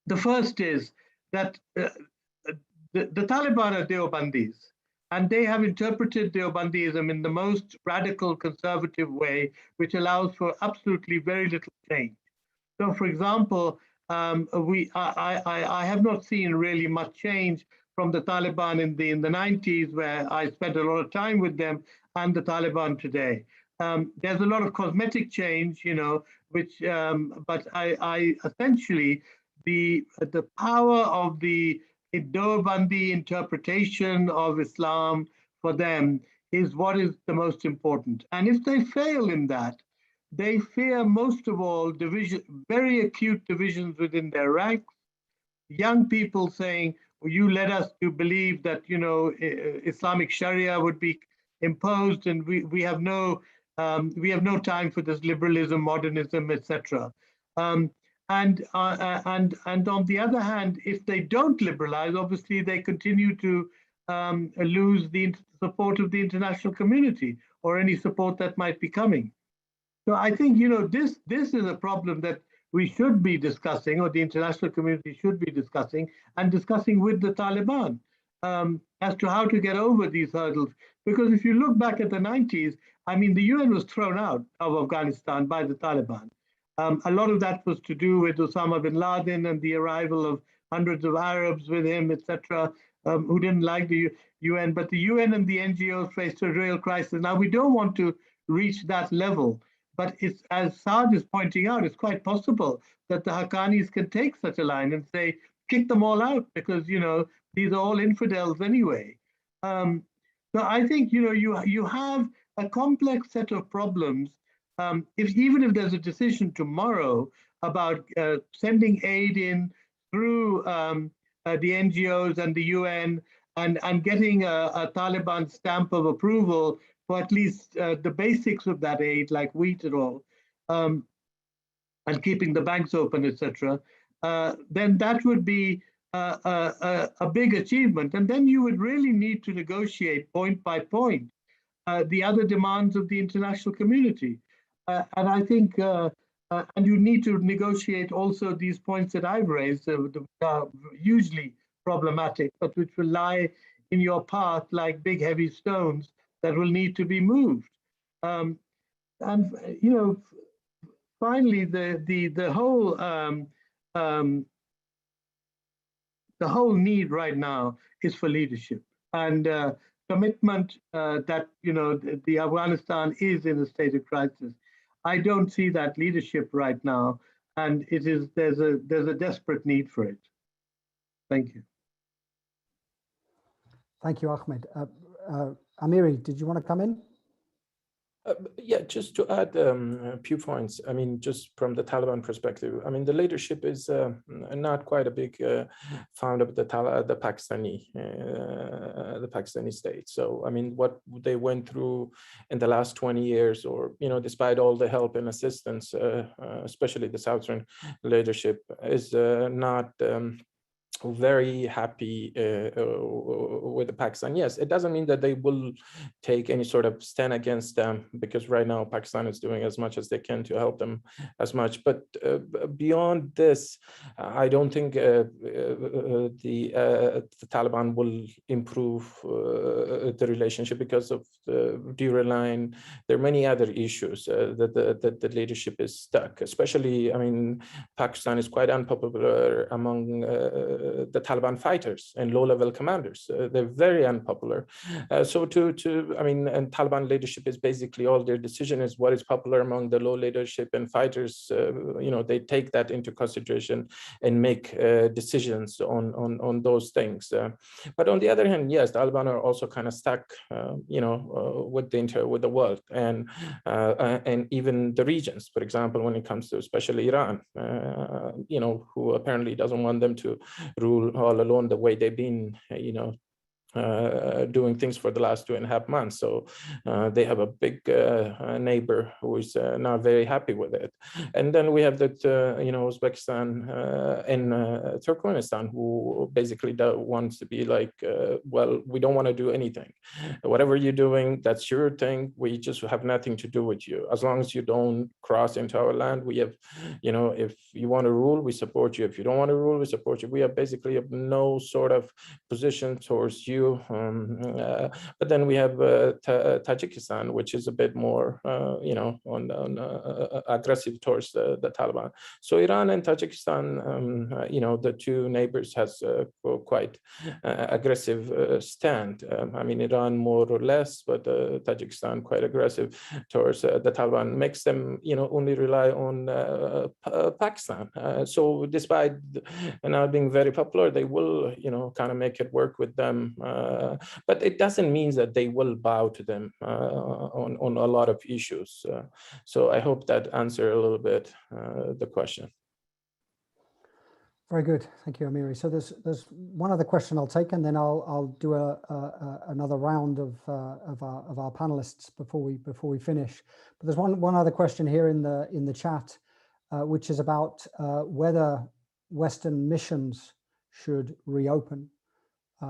The first is that the Taliban are Deobandis. And they have interpreted Deobandism in the most radical conservative way, which allows for absolutely very little change. So, for example, I have not seen really much change from the Taliban in the 90s, where I spent a lot of time with them, and the Taliban today. There's a lot of cosmetic change, which, but I essentially, the power of the Deobandi interpretation of Islam for them is what is the most important. And if they fail in that, they fear most of all very acute divisions within their ranks. Young people saying, well, you led us to believe that, Islamic Sharia would be imposed, and we have no time for this liberalism, modernism, etc. And on the other hand, if they don't liberalize, obviously they continue to lose the support of the international community or any support that might be coming. So I think, this is a problem that we should be discussing, or the international community should be discussing with the Taliban as to how to get over these hurdles. Because if you look back at the 90s, the UN was thrown out of Afghanistan by the Taliban. A lot of that was to do with Osama bin Laden and the arrival of hundreds of Arabs with him, etc., who didn't like the UN. But the UN and the NGOs faced a real crisis. Now, we don't want to reach that level. But it's, as Saad is pointing out, it's quite possible that the Haqqanis can take such a line and say, kick them all out, because, these are all infidels anyway. So I think, you have a complex set of problems. Even if there's a decision tomorrow about sending aid in through the NGOs and the UN and getting a Taliban stamp of approval for at least the basics of that aid, like wheat and all, and keeping the banks open, etc., then that would be a big achievement. And then you would really need to negotiate point by point the other demands of the international community. And I think, and you need to negotiate also these points that I've raised, which are hugely problematic, but which will lie in your path like big heavy stones that will need to be moved. And finally, the whole need right now is for leadership and commitment that the Afghanistan is in a state of crisis. I don't see that leadership right now, and there's a desperate need for it. Thank you. Thank you, Ahmed. Amiri, did you want to come in? Yeah, just to add a few points. Just from the Taliban perspective, the leadership is not quite a big founder of the Pakistani state. So, what they went through in the last 20 years, or despite all the help and assistance, especially the Southern leadership, is not very happy with Pakistan. Yes, it doesn't mean that they will take any sort of stand against them, because right now Pakistan is doing as much as they can to help them as much. But beyond this, I don't think the Taliban will improve the relationship because of the Dura line. There are many other issues that the leadership is stuck. Especially, Pakistan is quite unpopular among the Taliban fighters and low-level commanders. They're very unpopular. And Taliban leadership is basically, all their decision is what is popular among the low leadership and fighters. They take that into consideration and make decisions on those things. But on the other hand, yes, the Taliban are also kind of stuck, with the world and even the regions. For example, when it comes to especially Iran, who apparently doesn't want them to rule all alone the way they've been, doing things for the last 2.5 months. So they have a big neighbor who is not very happy with it. And then we have that, Uzbekistan and Turkmenistan, who basically wants to be like, well, we don't want to do anything. Whatever you're doing, that's your thing. We just have nothing to do with you. As long as you don't cross into our land, we have, if you want to rule, we support you. If you don't want to rule, we support you. We have basically no sort of position towards you few, but then we have Tajikistan, which is a bit more, on aggressive towards the Taliban. So Iran and Tajikistan, the two neighbors has quite aggressive stand. I mean, Iran more or less, but Tajikistan quite aggressive towards the Taliban, makes them, only rely on Pakistan. So despite now being very popular, they will, kind of make it work with them. But it doesn't mean that they will bow to them on a lot of issues. So I hope that answered a little bit the question. Very good, thank you, Amiri. So there's one other question I'll take, and then I'll do another round of our panelists before we finish. But there's one other question here in the chat, which is about whether Western missions should reopen.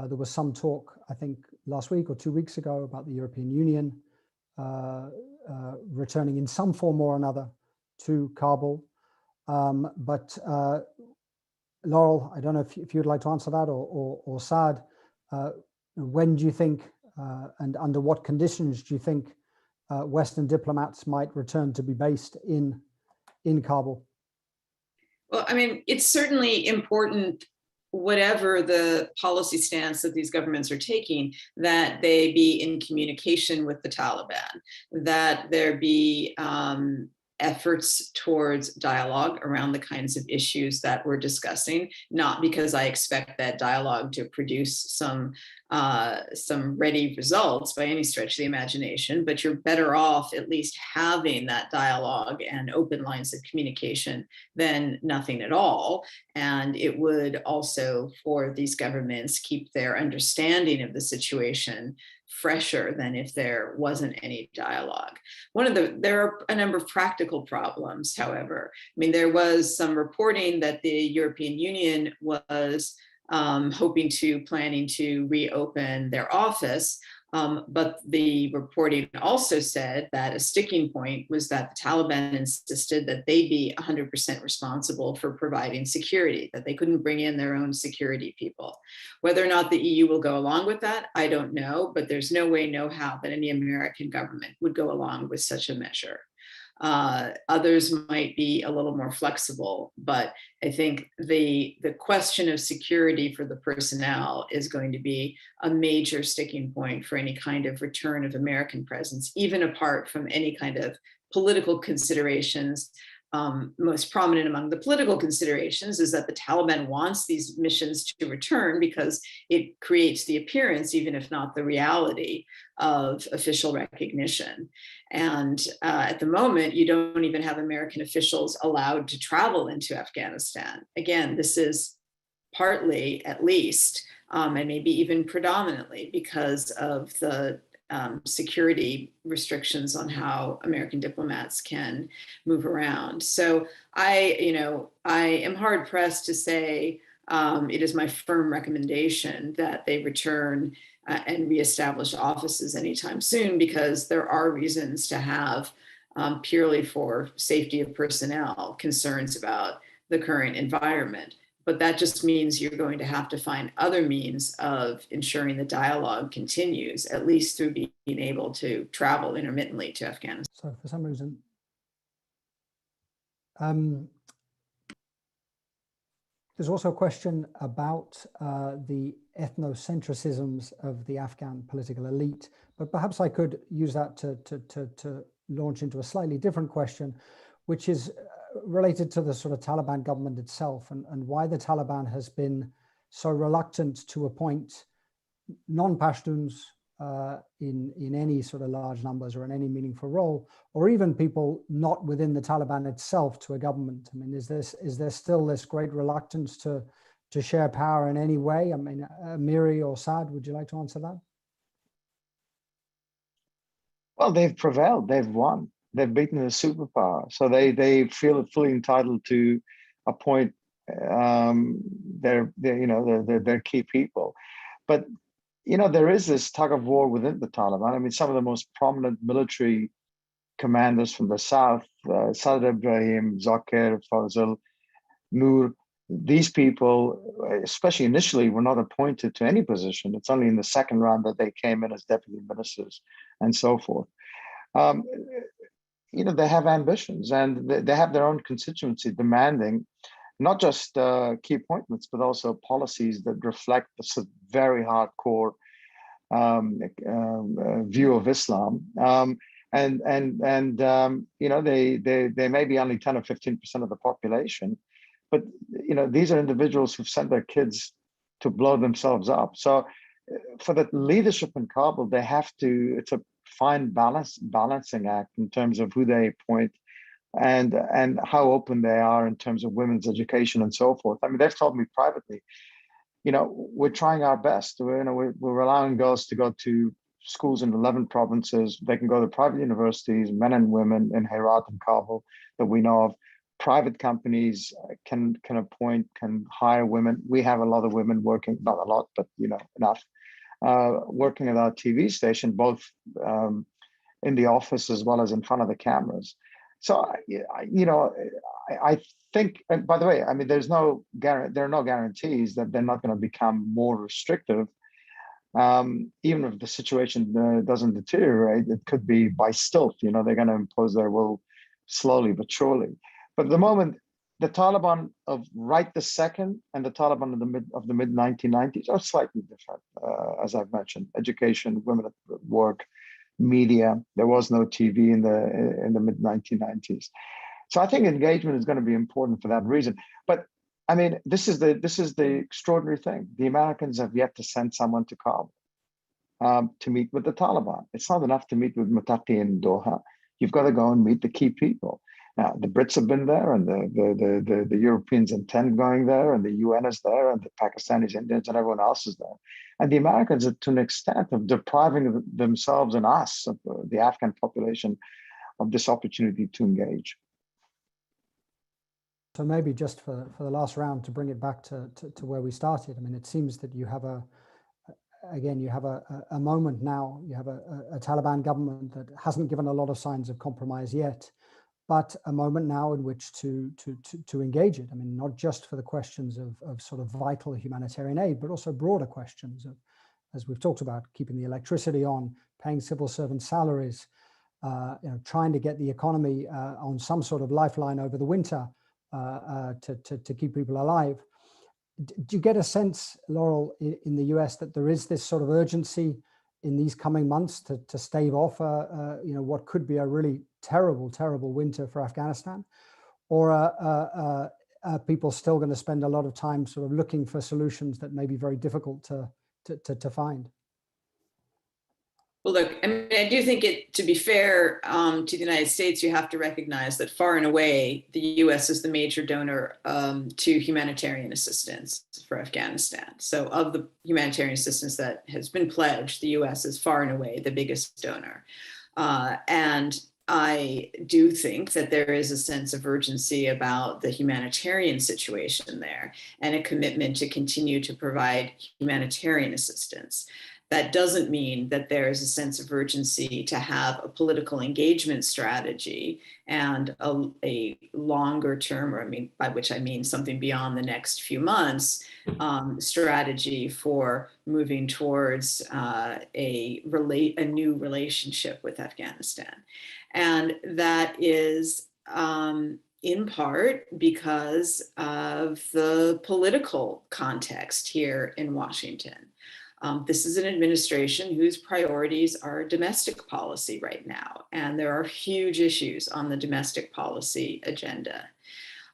There was some talk, I think, last week or 2 weeks ago about the European Union returning in some form or another to Kabul. But Laurel, I don't know if you'd like to answer that, or Saad, when do you think and under what conditions do you think Western diplomats might return to be based in Kabul? Well, I mean, it's certainly important, whatever the policy stance that these governments are taking, that they be in communication with the Taliban, that there be efforts towards dialogue around the kinds of issues that we're discussing, not because I expect that dialogue to produce some ready results by any stretch of the imagination, but you're better off at least having that dialogue and open lines of communication than nothing at all. And it would also, for these governments, keep their understanding of the situation fresher than if there wasn't any dialogue. There are a number of practical problems, however. I mean, there was some reporting that the European Union was planning to reopen their office. But the reporting also said that a sticking point was that the Taliban insisted that they be 100% responsible for providing security, that they couldn't bring in their own security people. Whether or not the EU will go along with that, I don't know, but there's no way, no how that any American government would go along with such a measure. Others might be a little more flexible, but I think the question of security for the personnel is going to be a major sticking point for any kind of return of American presence, even apart from any kind of political considerations. Most prominent among the political considerations is that the Taliban wants these missions to return because it creates the appearance, even if not the reality, of official recognition. And at the moment, you don't even have American officials allowed to travel into Afghanistan. Again, this is partly, at least, and maybe even predominantly because of the security restrictions on how American diplomats can move around. So I am hard pressed to say it is my firm recommendation that they return and reestablish offices anytime soon, because there are reasons to have purely for safety of personnel concerns about the current environment. But that just means you're going to have to find other means of ensuring the dialogue continues, at least through being able to travel intermittently to Afghanistan. So for some reason, there's also a question about the ethnocentrisms of the Afghan political elite, but perhaps I could use that to launch into a slightly different question, which is related to the sort of Taliban government itself, and why the Taliban has been so reluctant to appoint non-Pashtuns in any sort of large numbers or in any meaningful role, or even people not within the Taliban itself to a government. I mean, is there still this great reluctance to share power in any way? I mean, Amiri or Saad, would you like to answer that? Well, they've prevailed. They've won. They've beaten the superpower, so they feel fully entitled to appoint their key people. But there is this tug of war within the Taliban. I mean, some of the most prominent military commanders from the south, Saad Ibrahim, Zakir, Fazl, Noor, these people, especially initially, were not appointed to any position. It's only in the second round that they came in as deputy ministers and so forth. They have ambitions, and they have their own constituency demanding not just key appointments, but also policies that reflect this very hardcore view of Islam. They may be only 10 or 15% of the population, but these are individuals who've sent their kids to blow themselves up. So for the leadership in Kabul, they have to, it's a fine balancing act in terms of who they appoint and how open they are in terms of women's education and so forth. I mean, they've told me privately, we're trying our best. We're allowing girls to go to schools in 11 provinces. They can go to private universities, men and women in Herat and Kabul that we know of. Private companies can hire women. We have a lot of women working, not a lot, but enough, working at our TV station, both in the office as well as in front of the cameras. So I think, and by the way, I mean, there are no guarantees that they're not going to become more restrictive. Even if the situation doesn't deteriorate, it could be by stealth. They're going to impose their will slowly but surely. But at the moment, the Taliban of right this second and the Taliban of the mid 1990s are slightly different, as I've mentioned. Education, women at work, media. There was no TV in the mid 1990s. So I think engagement is going to be important for that reason. But I mean, this is the extraordinary thing. The Americans have yet to send someone to Kabul to meet with the Taliban. It's not enough to meet with Mutaqi in Doha. You've got to go and meet the key people. Now, the Brits have been there, and the Europeans intend going there, and the UN is there, and the Pakistanis, Indians, and everyone else is there. And the Americans, to an extent, of depriving themselves and us, of the Afghan population, of this opportunity to engage. So maybe just for the last round, to bring it back to where we started. I mean, it seems that you have a moment now. You have a Taliban government that hasn't given a lot of signs of compromise yet, but a moment now in which to engage it. I mean, not just for the questions of sort of vital humanitarian aid, but also broader questions of, as we've talked about, keeping the electricity on, paying civil servant salaries, trying to get the economy on some sort of lifeline over the winter to keep people alive. Do you get a sense, Laurel, in the US that there is this sort of urgency in these coming months to stave off what could be a really terrible winter for Afghanistan? Or are people still going to spend a lot of time sort of looking for solutions that may be very difficult to find? Well, look, I mean, I do think to be fair to the United States, you have to recognize that far and away, the US is the major donor to humanitarian assistance for Afghanistan. So of the humanitarian assistance that has been pledged, the US is far and away the biggest donor. And I do think that there is a sense of urgency about the humanitarian situation there and a commitment to continue to provide humanitarian assistance. That doesn't mean that there is a sense of urgency to have a political engagement strategy and a longer term, or by which I mean something beyond the next few months, strategy for moving towards a new relationship with Afghanistan. And that is in part because of the political context here in Washington. This is an administration whose priorities are domestic policy right now, and there are huge issues on the domestic policy agenda.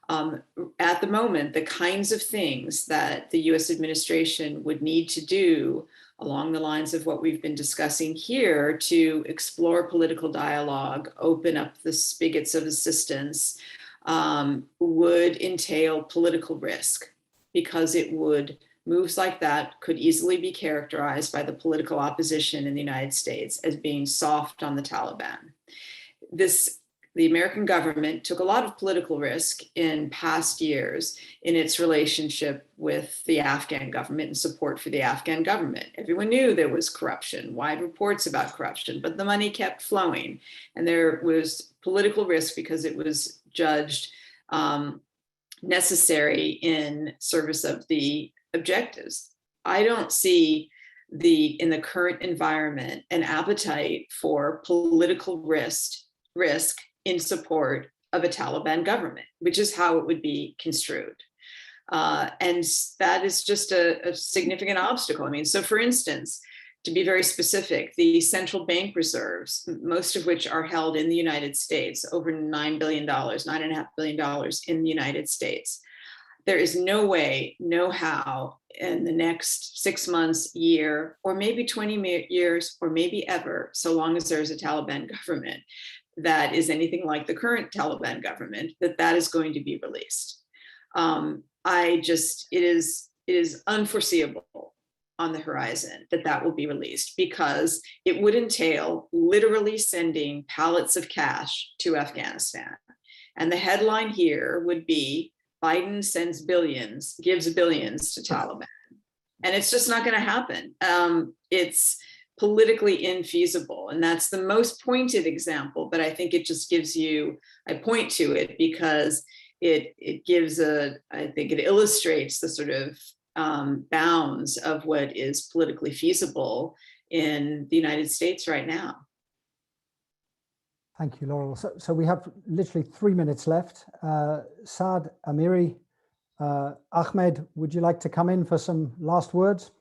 At the moment, the kinds of things that the US administration would need to do along the lines of what we've been discussing here to explore political dialogue, open up the spigots of assistance, would entail political risk, because moves like that could easily be characterized by the political opposition in the United States as being soft on the Taliban. The American government took a lot of political risk in past years in its relationship with the Afghan government and support for the Afghan government. Everyone knew there was corruption, wide reports about corruption, but the money kept flowing. And there was political risk because it was judged necessary in service of the objectives. I don't see in the current environment an appetite for political risk in support of a Taliban government, which is how it would be construed. And that is just a significant obstacle. I mean, so for instance, to be very specific, the central bank reserves, most of which are held in the United States, over $9 billion, $9.5 billion in the United States. There is no way, no how in the next 6 months, year, or maybe 20 years, or maybe ever, so long as there's a Taliban government that is anything like the current Taliban government, that is going to be released. It is unforeseeable on the horizon that will be released, because it would entail literally sending pallets of cash to Afghanistan. And the headline here would be, Biden gives billions to Taliban. And it's just not going to happen. It's politically infeasible. And that's the most pointed example, but I think it just gives you, I point to it because it gives I think it illustrates the sort of bounds of what is politically feasible in the United States right now. Thank you, Laurel. So we have literally 3 minutes left. Saad, Amiri, Ahmed, would you like to come in for some last words?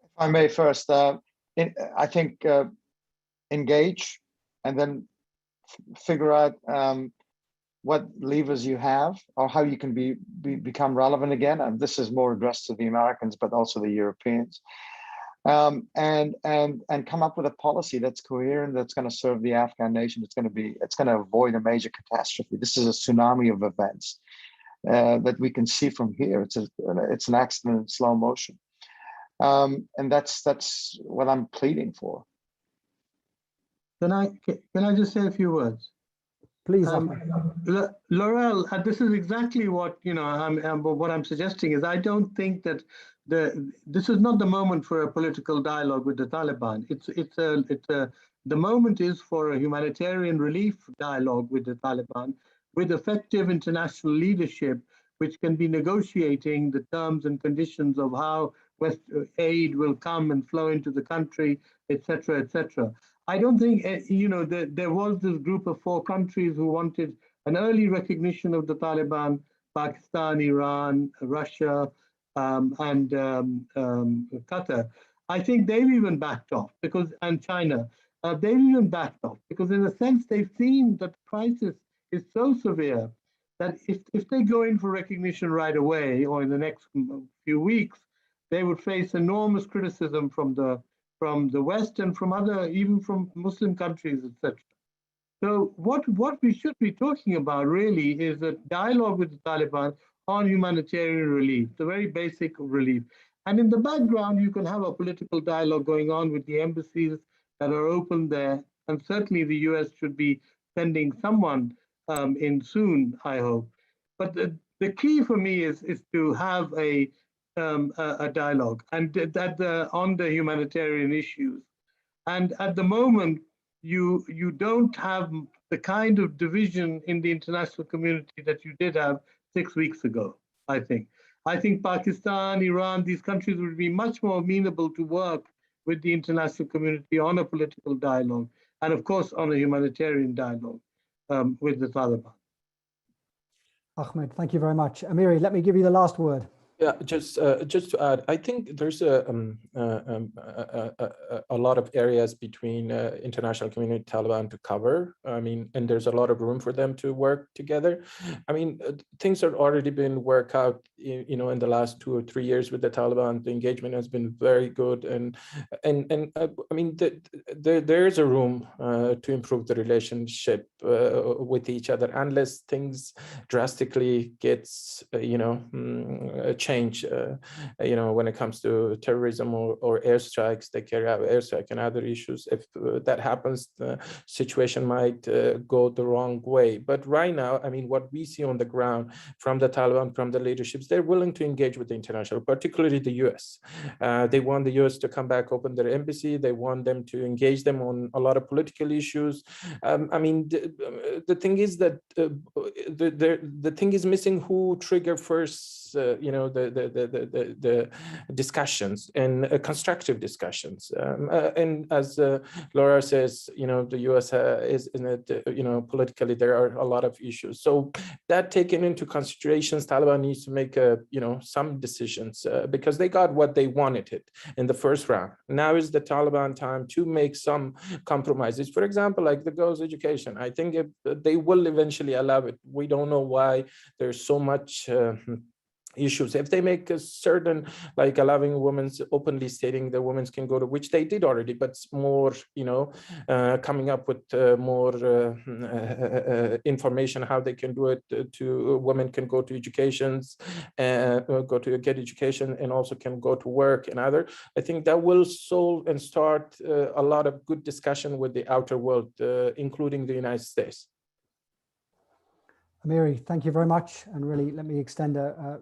If I may first, I think engage and then figure out what levers you have or how you can become relevant again. And this is more addressed to the Americans, but also the Europeans. And come up with a policy that's coherent, that's going to serve the Afghan nation. It's going to avoid a major catastrophe. This is a tsunami of events that we can see from here. It's an accident in slow motion, and that's what I'm pleading for. Can I just say a few words? Please, Laurel, this is exactly what what I'm suggesting is I don't think that this is not the moment for a political dialogue with the Taliban. The moment is for a humanitarian relief dialogue with the Taliban, with effective international leadership, which can be negotiating the terms and conditions of how Western aid will come and flow into the country, etc., etc. I don't think, there was this group of 4 countries who wanted an early recognition of the Taliban: Pakistan, Iran, Russia, and Qatar. I think they've even backed off and China, they've even backed off because in a sense they've seen that the crisis is so severe that if they go in for recognition right away or in the next few weeks, they would face enormous criticism from the West and even from Muslim countries, etc. So what we should be talking about really is a dialogue with the Taliban on humanitarian relief, the very basic relief. And in the background, you can have a political dialogue going on with the embassies that are open there. And certainly the US should be sending someone in soon, I hope. But the key for me is to have a dialogue and on the humanitarian issues. And at the moment, you don't have the kind of division in the international community that you did have 6 weeks ago, I think. I think Pakistan, Iran, these countries would be much more amenable to work with the international community on a political dialogue, and of course on a humanitarian dialogue with the Taliban. Ahmed, thank you very much. Amiri, let me give you the last word. Yeah, just to add, I think there's a lot of areas between international community and Taliban to cover. I mean, and there's a lot of room for them to work together. I mean, things have already been worked out, in the last 2 or 3 years with the Taliban. The engagement has been very good, and I mean, there is a room to improve the relationship with each other, unless things drastically gets, change, when it comes to terrorism or airstrikes. They carry out airstrike and other issues. If that happens, the situation might go the wrong way. But right now, I mean, what we see on the ground from the Taliban, from the leaderships, they're willing to engage with the international, particularly the US. They want the US to come back, open their embassy. They want them to engage them on a lot of political issues. I mean, the thing is that the thing is missing who trigger first, you know, the discussions and constructive discussions. And as Laura says, you know, the US is in it, you know, politically, there are a lot of issues. So that taken into considerations, Taliban needs to make, you know, some decisions because they got what they wanted it in the first round. Now is the Taliban time to make some compromises. For example, like the girls' education. I think they will eventually allow it. We don't know why there's so much issues. If they make a certain, like allowing women openly stating that women can go to, which they did already, but more, you know, coming up with more information how they can do it to women can go to educations, go to get education and also can go to work and other. I think that will solve and start a lot of good discussion with the outer world, including the United States. Amiri, thank you very much. And really, let me extend a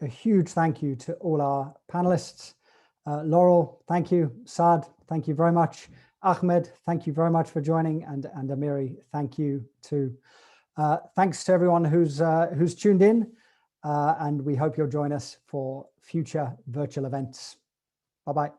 huge thank you to all our panelists. Laurel, thank you. Saad, thank you very much. Ahmed, thank you very much for joining. And Amiri, thank you too. Thanks to everyone who's tuned in. And we hope you'll join us for future virtual events. Bye-bye.